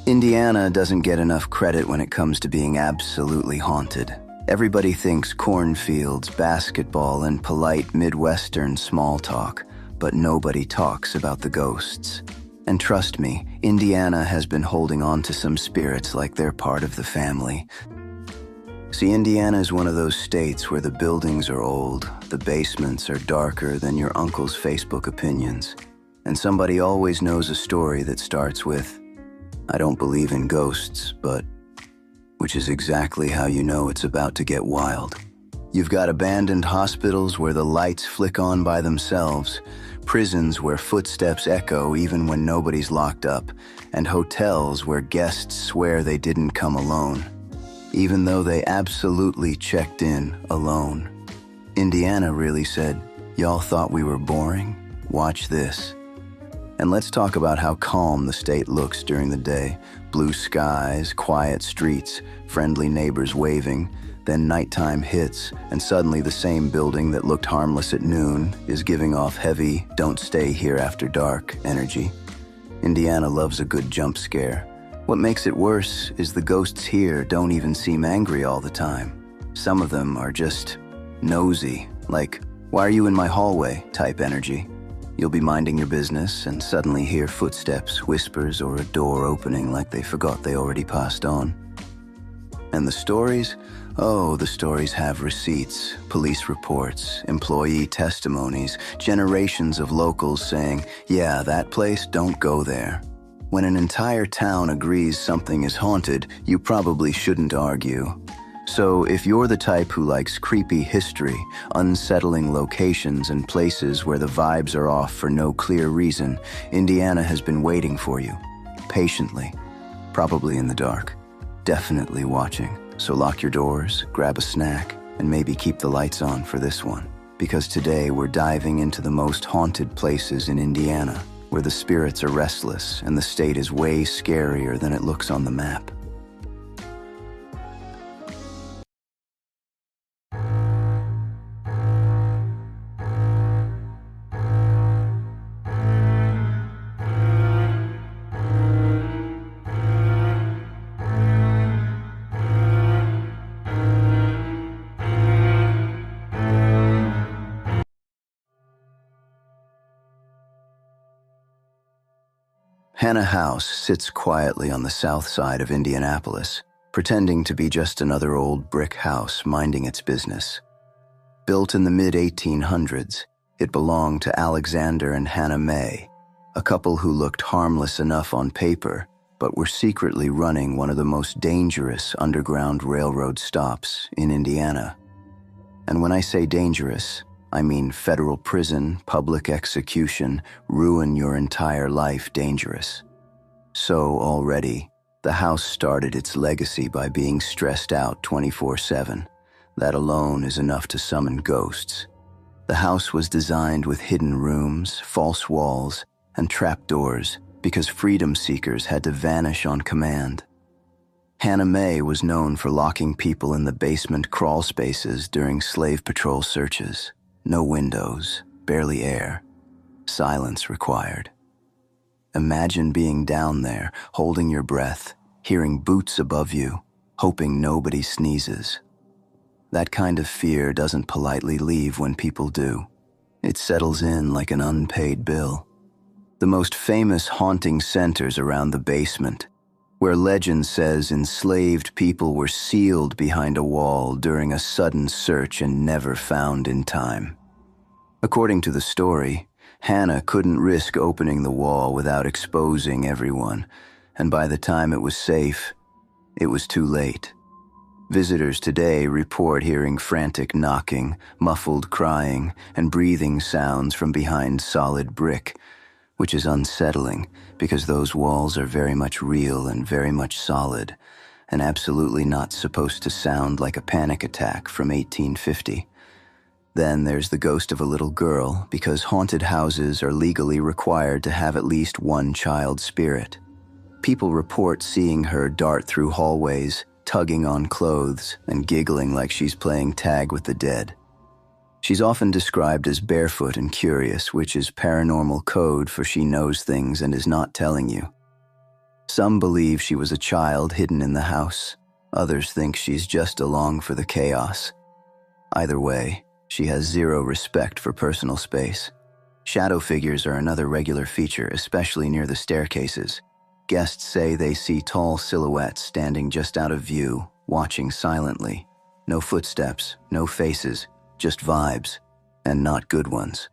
Indiana doesn't get enough credit when it comes to being absolutely haunted. Everybody thinks cornfields, basketball, and polite Midwestern small talk, but nobody talks about the ghosts. And trust me, Indiana has been holding on to some spirits like they're part of the family. See, Indiana is one of those states where the buildings are old, the basements are darker than your uncle's Facebook opinions, and somebody always knows a story that starts with, "I don't believe in ghosts, but," which is exactly how you know it's about to get wild. You've got abandoned hospitals where the lights flick on by themselves, prisons where footsteps echo even when nobody's locked up, and hotels where guests swear they didn't come alone, even though they absolutely checked in alone. Indiana really said, "Y'all thought we were boring? Watch this." And let's talk about how calm the state looks during the day. Blue skies, quiet streets, friendly neighbors waving. Then nighttime hits, and suddenly the same building that looked harmless at noon is giving off heavy, "don't stay here after dark" energy. Indiana loves a good jump scare. What makes it worse is the ghosts here don't even seem angry all the time. Some of them are just nosy, like, "Why are you in my hallway?" type energy. You'll be minding your business and suddenly hear footsteps, whispers, or a door opening like they forgot they already passed on. And the stories? Oh, the stories have receipts, police reports, employee testimonies, generations of locals saying, "Yeah, that place, don't go there." When an entire town agrees something is haunted, you probably shouldn't argue. So if you're the type who likes creepy history, unsettling locations, and places where the vibes are off for no clear reason, Indiana has been waiting for you, patiently, probably in the dark, definitely watching. So lock your doors, grab a snack, and maybe keep the lights on for this one. Because today we're diving into the most haunted places in Indiana, where the spirits are restless and the state is way scarier than it looks on the map. Hannah House sits quietly on the south side of Indianapolis, pretending to be just another old brick house minding its business. Built in the mid-1800s, it belonged to Alexander and Hannah May, a couple who looked harmless enough on paper, but were secretly running one of the most dangerous underground railroad stops in Indiana. And when I say dangerous, I mean federal prison, public execution, ruin your entire life dangerous. So already, the house started its legacy by being stressed out 24/7. That alone is enough to summon ghosts. The house was designed with hidden rooms, false walls, and trapdoors because freedom seekers had to vanish on command. Hannah May was known for locking people in the basement crawl spaces during slave patrol searches. No windows, barely air, silence required. Imagine being down there, holding your breath, hearing boots above you, hoping nobody sneezes. That kind of fear doesn't politely leave when people do. It settles in like an unpaid bill. The most famous haunting centers around the basement, where legend says enslaved people were sealed behind a wall during a sudden search and never found in time. According to the story, Hannah couldn't risk opening the wall without exposing everyone, and by the time it was safe, it was too late. Visitors today report hearing frantic knocking, muffled crying, and breathing sounds from behind solid brick, which is unsettling because those walls are very much real and very much solid, and absolutely not supposed to sound like a panic attack from 1850. Then there's the ghost of a little girl, because haunted houses are legally required to have at least one child spirit. People report seeing her dart through hallways, tugging on clothes, and giggling like she's playing tag with the dead. She's often described as barefoot and curious, which is paranormal code for she knows things and is not telling you. Some believe she was a child hidden in the house. Others think she's just along for the chaos. Either way, she has zero respect for personal space. Shadow figures are another regular feature, especially near the staircases. Guests say they see tall silhouettes standing just out of view, watching silently. No footsteps, no faces, just vibes, and not good ones.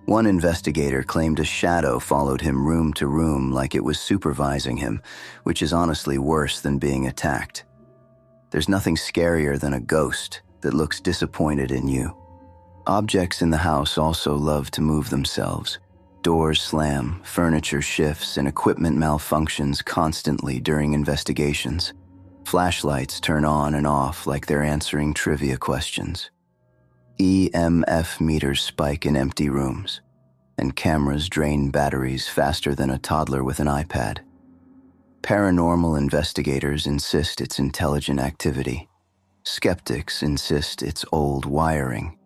One investigator claimed a shadow followed him room to room like it was supervising him, which is honestly worse than being attacked. There's nothing scarier than a ghost that looks disappointed in you. Objects in the house also love to move themselves. Doors slam, furniture shifts, and equipment malfunctions constantly during investigations. Flashlights turn on and off like they're answering trivia questions. EMF meters spike in empty rooms, and cameras drain batteries faster than a toddler with an iPad. Paranormal investigators insist it's intelligent activity. Skeptics insist it's old wiring.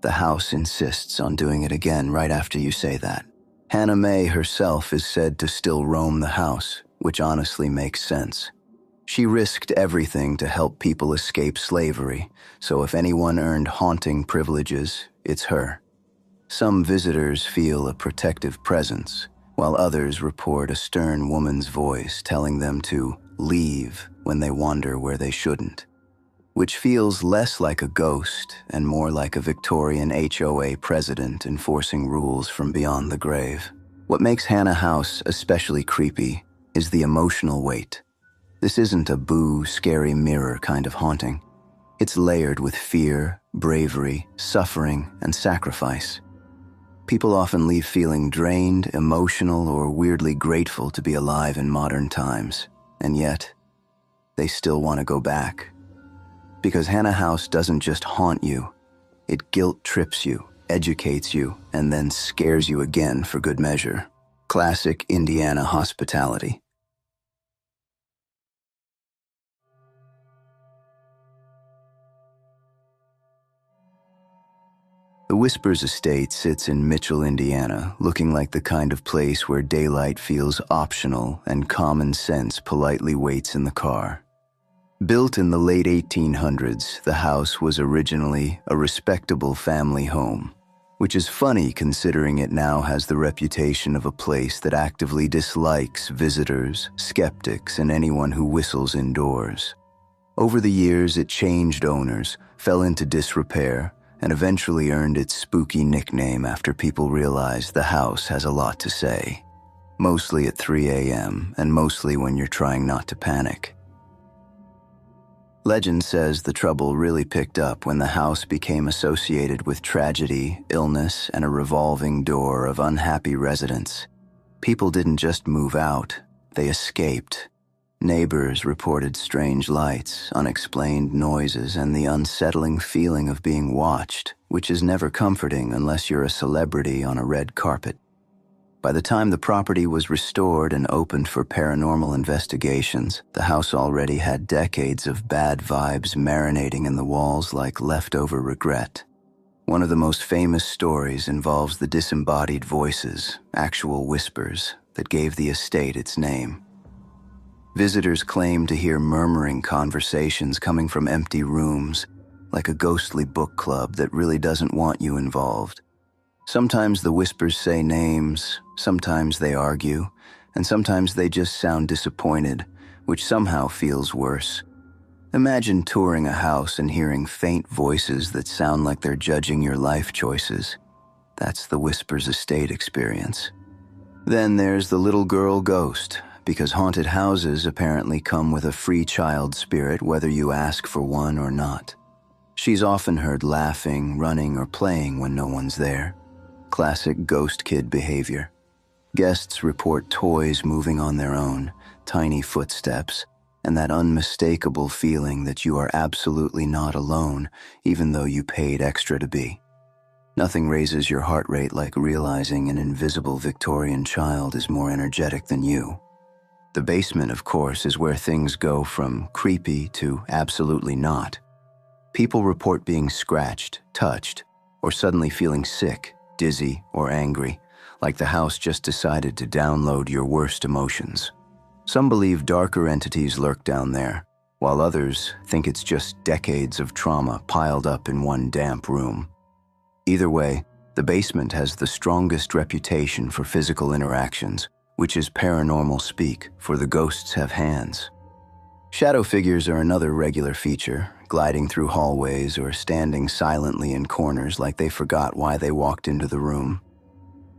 The house insists on doing it again right after you say that. Hannah Mae herself is said to still roam the house, which honestly makes sense. She risked everything to help people escape slavery, so if anyone earned haunting privileges, it's her. Some visitors feel a protective presence, while others report a stern woman's voice telling them to leave when they wander where they shouldn't, which feels less like a ghost and more like a Victorian HOA president enforcing rules from beyond the grave. What makes Hannah House especially creepy is the emotional weight. This isn't a boo, scary mirror kind of haunting. It's layered with fear, bravery, suffering, and sacrifice. People often leave feeling drained, emotional, or weirdly grateful to be alive in modern times, and yet, they still want to go back. Because Hannah House doesn't just haunt you, it guilt trips you, educates you, and then scares you again for good measure. Classic Indiana hospitality. The Whispers Estate sits in Mitchell, Indiana, looking like the kind of place where daylight feels optional and common sense politely waits in the car. Built in the late 1800s, the house was originally a respectable family home, which is funny considering it now has the reputation of a place that actively dislikes visitors, skeptics, and anyone who whistles indoors. Over the years, it changed owners, fell into disrepair, and eventually earned its spooky nickname after people realized the house has a lot to say. Mostly at 3 a.m., and mostly when you're trying not to panic. Legend says the trouble really picked up when the house became associated with tragedy, illness, and a revolving door of unhappy residents. People didn't just move out, they escaped. Neighbors reported strange lights, unexplained noises, and the unsettling feeling of being watched, which is never comforting unless you're a celebrity on a red carpet. By the time the property was restored and opened for paranormal investigations, the house already had decades of bad vibes marinating in the walls like leftover regret. One of the most famous stories involves the disembodied voices, actual whispers, that gave the estate its name. Visitors claim to hear murmuring conversations coming from empty rooms, like a ghostly book club that really doesn't want you involved. Sometimes the whispers say names, sometimes they argue, and sometimes they just sound disappointed, which somehow feels worse. Imagine touring a house and hearing faint voices that sound like they're judging your life choices. That's the Whispers Estate experience. Then there's the little girl ghost, because haunted houses apparently come with a free child spirit whether you ask for one or not. She's often heard laughing, running, or playing when no one's there. Classic ghost kid behavior. Guests report toys moving on their own, tiny footsteps, and that unmistakable feeling that you are absolutely not alone, even though you paid extra to be. Nothing raises your heart rate like realizing an invisible Victorian child is more energetic than you. The basement, of course, is where things go from creepy to absolutely not. People report being scratched, touched, or suddenly feeling sick, dizzy, or angry, like the house just decided to download your worst emotions. Some believe darker entities lurk down there, while others think it's just decades of trauma piled up in one damp room. Either way, the basement has the strongest reputation for physical interactions, which is paranormal speak, for the ghosts have hands. Shadow figures are another regular feature, gliding through hallways or standing silently in corners like they forgot why they walked into the room.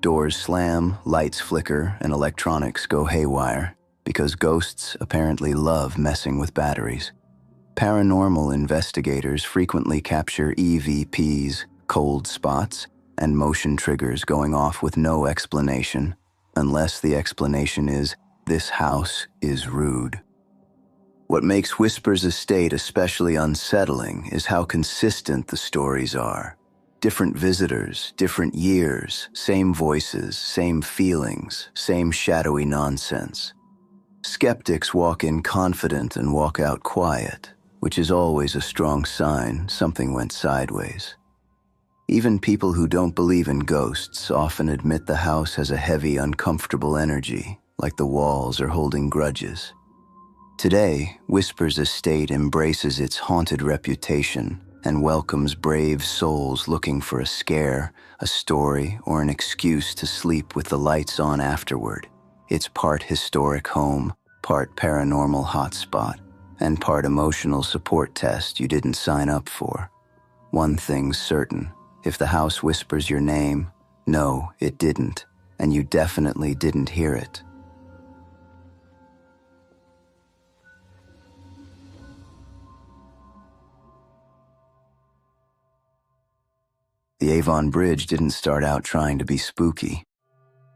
Doors slam, lights flicker, and electronics go haywire, because ghosts apparently love messing with batteries. Paranormal investigators frequently capture EVPs, cold spots, and motion triggers going off with no explanation, unless the explanation is, "This house is rude." What makes Hoosier State especially unsettling is how consistent the stories are. Different visitors, different years, same voices, same feelings, same shadowy nonsense. Skeptics walk in confident and walk out quiet, which is always a strong sign something went sideways. Even people who don't believe in ghosts often admit the house has a heavy, uncomfortable energy, like the walls are holding grudges. Today, Hoosier State embraces its haunted reputation and welcomes brave souls looking for a scare, a story, or an excuse to sleep with the lights on afterward. It's part historic home, part paranormal hotspot, and part emotional support test you didn't sign up for. One thing's certain, if the house whispers your name, no, it didn't, and you definitely didn't hear it. The Avon Bridge didn't start out trying to be spooky.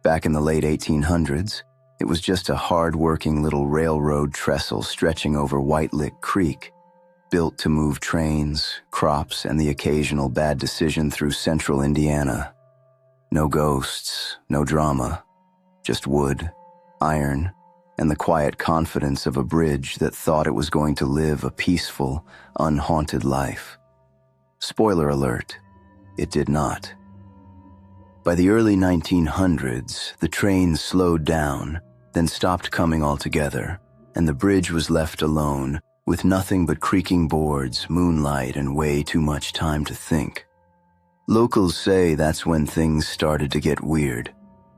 Back in the late 1800s, it was just a hard-working little railroad trestle stretching over White Lick Creek, built to move trains, crops, and the occasional bad decision through central Indiana. No ghosts, no drama, just wood, iron, and the quiet confidence of a bridge that thought it was going to live a peaceful, unhaunted life. Spoiler alert, it did not. By the early 1900s, the trains slowed down, then stopped coming altogether, and the bridge was left alone, with nothing but creaking boards, moonlight, and way too much time to think. Locals say that's when things started to get weird,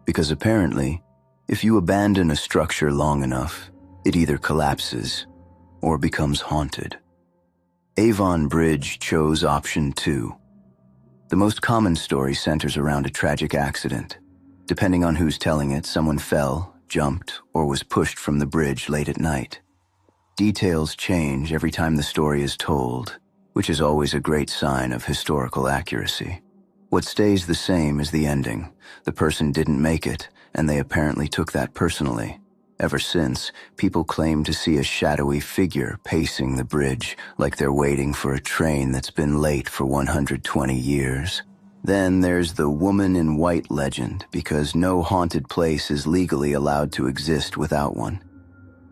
because apparently, if you abandon a structure long enough, it either collapses or becomes haunted. Avon Bridge chose option 2. The most common story centers around a tragic accident. Depending on who's telling it, someone fell, jumped, or was pushed from the bridge late at night. Details change every time the story is told, which is always a great sign of historical accuracy. What stays the same is the ending. The person didn't make it, and they apparently took that personally. Ever since, people claim to see a shadowy figure pacing the bridge like they're waiting for a train that's been late for 120 years. Then there's the woman in white legend, because no haunted place is legally allowed to exist without one.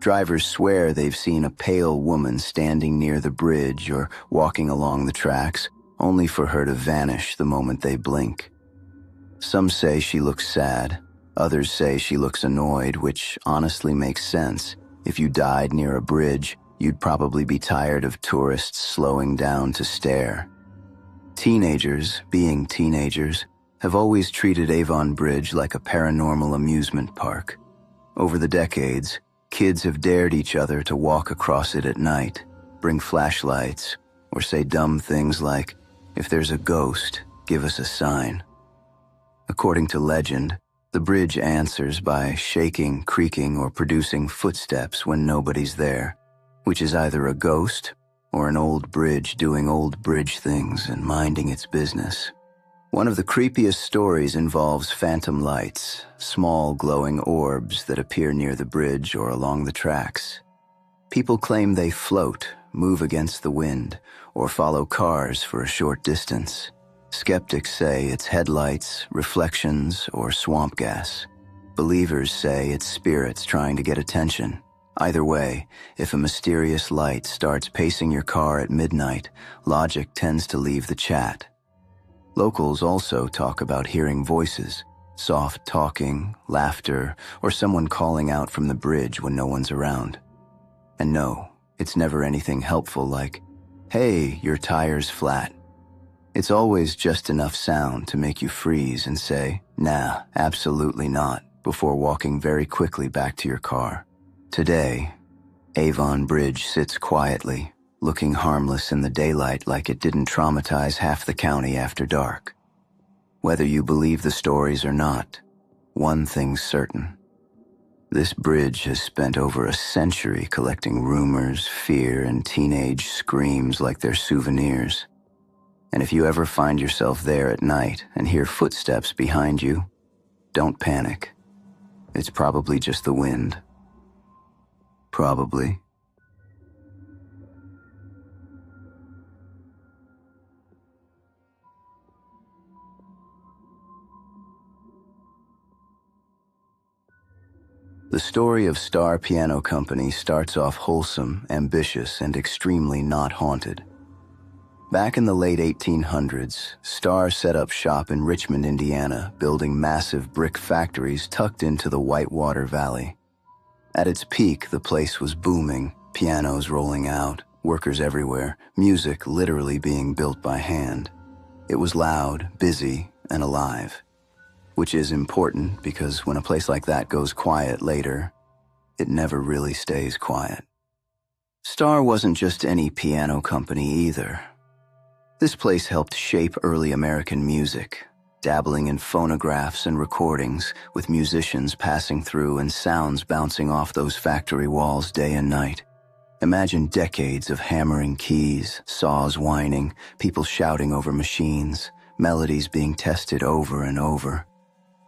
Drivers swear they've seen a pale woman standing near the bridge or walking along the tracks, only for her to vanish the moment they blink. Some say she looks sad. Others say she looks annoyed, which honestly makes sense. If you died near a bridge, you'd probably be tired of tourists slowing down to stare. Teenagers, being teenagers, have always treated Avon Bridge like a paranormal amusement park. Over the decades, kids have dared each other to walk across it at night, bring flashlights, or say dumb things like, "If there's a ghost, give us a sign." According to legend, the bridge answers by shaking, creaking, or producing footsteps when nobody's there, which is either a ghost or an old bridge doing old bridge things and minding its business. One of the creepiest stories involves phantom lights, small glowing orbs that appear near the bridge or along the tracks. People claim they float, move against the wind, or follow cars for a short distance. Skeptics say it's headlights, reflections, or swamp gas. Believers say it's spirits trying to get attention. Either way, if a mysterious light starts pacing your car at midnight, logic tends to leave the chat. Locals also talk about hearing voices, Soft talking, laughter, or someone calling out from the bridge when no one's around. And no, it's never anything helpful like, "Hey, your tire's flat." It's always just enough sound to make you freeze and say, "Nah, absolutely not," before walking very quickly back to your car. Today, Avon Bridge sits quietly, looking harmless in the daylight like it didn't traumatize half the county after dark. Whether you believe the stories or not, one thing's certain. This bridge has spent over a century collecting rumors, fear, and teenage screams like they're souvenirs. And if you ever find yourself there at night and hear footsteps behind you, don't panic. It's probably just the wind. Probably. The story of Star Piano Company starts off wholesome, ambitious, and extremely not haunted. Back in the late 1800s, Star set up shop in Richmond, Indiana, building massive brick factories tucked into the Whitewater Valley. At its peak, the place was booming, pianos rolling out, workers everywhere, music literally being built by hand. It was loud, busy, and alive. Which is important because when a place like that goes quiet later, it never really stays quiet. Star wasn't just any piano company either. This place helped shape early American music, dabbling in phonographs and recordings, with musicians passing through and sounds bouncing off those factory walls day and night. Imagine decades of hammering keys, saws whining, people shouting over machines, melodies being tested over and over.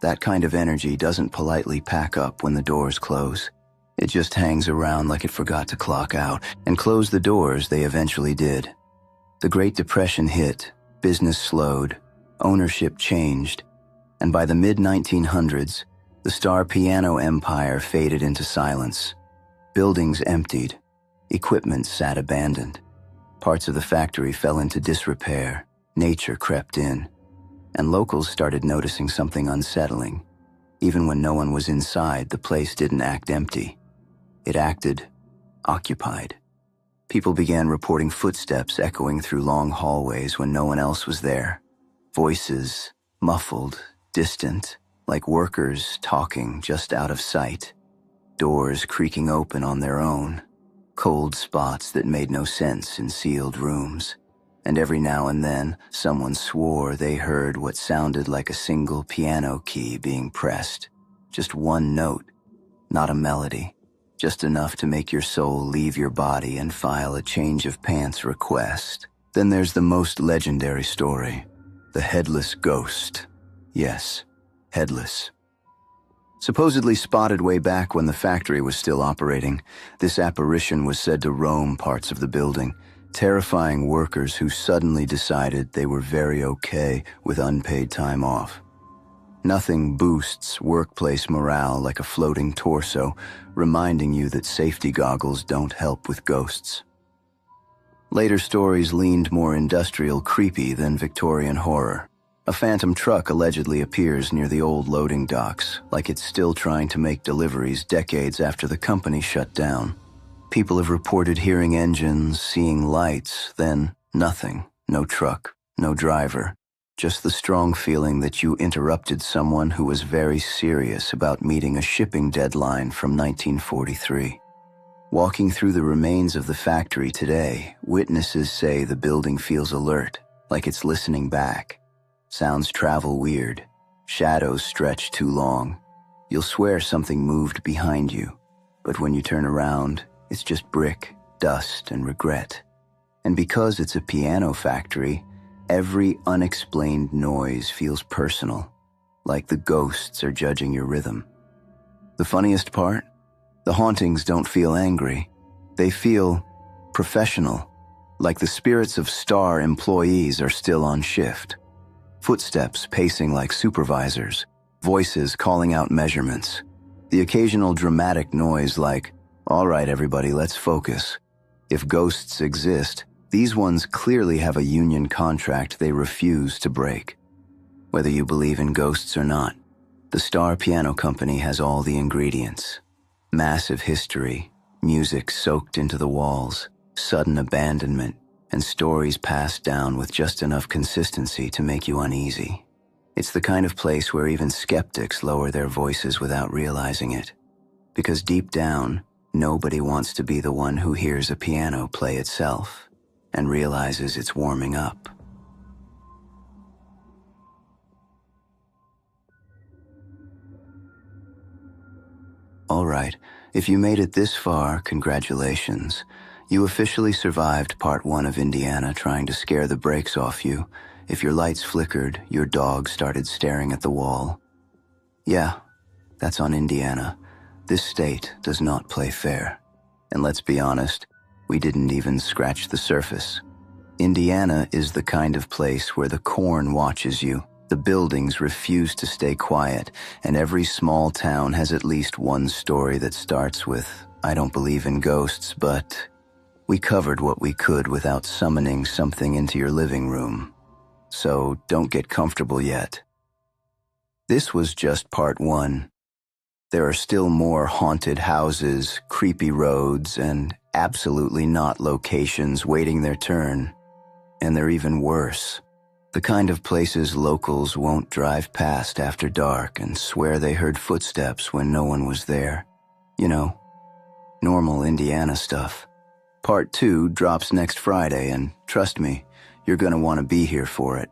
That kind of energy doesn't politely pack up when the doors close. It just hangs around like it forgot to clock out, and close the doors they eventually did. The Great Depression hit, business slowed, ownership changed, and by the mid-1900s, the Star Piano empire faded into silence. Buildings emptied, equipment sat abandoned. Parts of the factory fell into disrepair, nature crept in, and locals started noticing something unsettling. Even when no one was inside, the place didn't act empty. It acted occupied. People began reporting footsteps echoing through long hallways when no one else was there. Voices, muffled, distant, like workers talking just out of sight. Doors creaking open on their own. Cold spots that made no sense in sealed rooms. And every now and then, someone swore they heard what sounded like a single piano key being pressed. Just one note, not a melody. Just enough to make your soul leave your body and file a change of pants request. Then there's the most legendary story, the headless ghost. Yes, headless. Supposedly spotted way back when the factory was still operating, this apparition was said to roam parts of the building, terrifying workers who suddenly decided they were very okay with unpaid time off. Nothing boosts workplace morale like a floating torso, reminding you that safety goggles don't help with ghosts. Later stories leaned more industrial creepy than Victorian horror. A phantom truck allegedly appears near the old loading docks, like it's still trying to make deliveries decades after the company shut down. People have reported hearing engines, seeing lights, then nothing. No truck, no driver. Just the strong feeling that you interrupted someone who was very serious about meeting a shipping deadline from 1943. Walking through the remains of the factory today, witnesses say the building feels alert, like it's listening back. Sounds travel weird. Shadows stretch too long. You'll swear something moved behind you, but when you turn around, it's just brick, dust, and regret. And because it's a piano factory, every unexplained noise feels personal, like the ghosts are judging your rhythm. The funniest part? The hauntings don't feel angry. They feel professional, like the spirits of Star employees are still on shift. Footsteps pacing like supervisors, voices calling out measurements. The occasional dramatic noise like, "All right, everybody, let's focus." If ghosts exist, these ones clearly have a union contract they refuse to break. Whether you believe in ghosts or not, The Star Piano Company has all the ingredients. Massive history, music soaked into the walls, sudden abandonment, and stories passed down with just enough consistency to make you uneasy. It's the kind of place where even skeptics lower their voices without realizing it. Because deep down, nobody wants to be the one who hears a piano play itself and realizes it's warming up. All right, if you made it this far, congratulations. You officially survived part 1 of Indiana trying to scare the brakes off you. If your lights flickered, your dog started staring at the wall. Yeah, that's on Indiana. This state does not play fair. And let's be honest, we didn't even scratch the surface. Indiana is the kind of place where the corn watches you. The buildings refuse to stay quiet, and every small town has at least one story that starts with, "I don't believe in ghosts, but..." We covered what we could without summoning something into your living room. So don't get comfortable yet. This was just part 1. There are still more haunted houses, creepy roads, and absolutely not locations waiting their turn. And they're even worse. The kind of places locals won't drive past after dark and swear they heard footsteps when no one was there. You know, normal Indiana stuff. Part 2 drops next Friday, and trust me, you're gonna want to be here for it.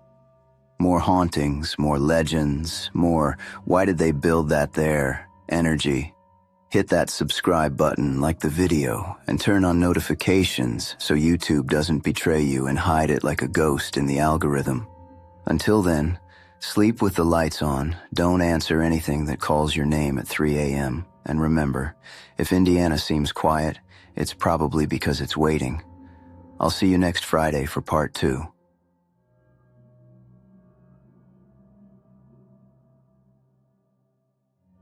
More hauntings, more legends, more "why did they build that there?" energy. Hit that subscribe button, like the video, and turn on notifications so YouTube doesn't betray you and hide it like a ghost in the algorithm. Until then, sleep with the lights on, don't answer anything that calls your name at 3 a.m., and remember, if Indiana seems quiet, it's probably because it's waiting. I'll see you next Friday for part 2.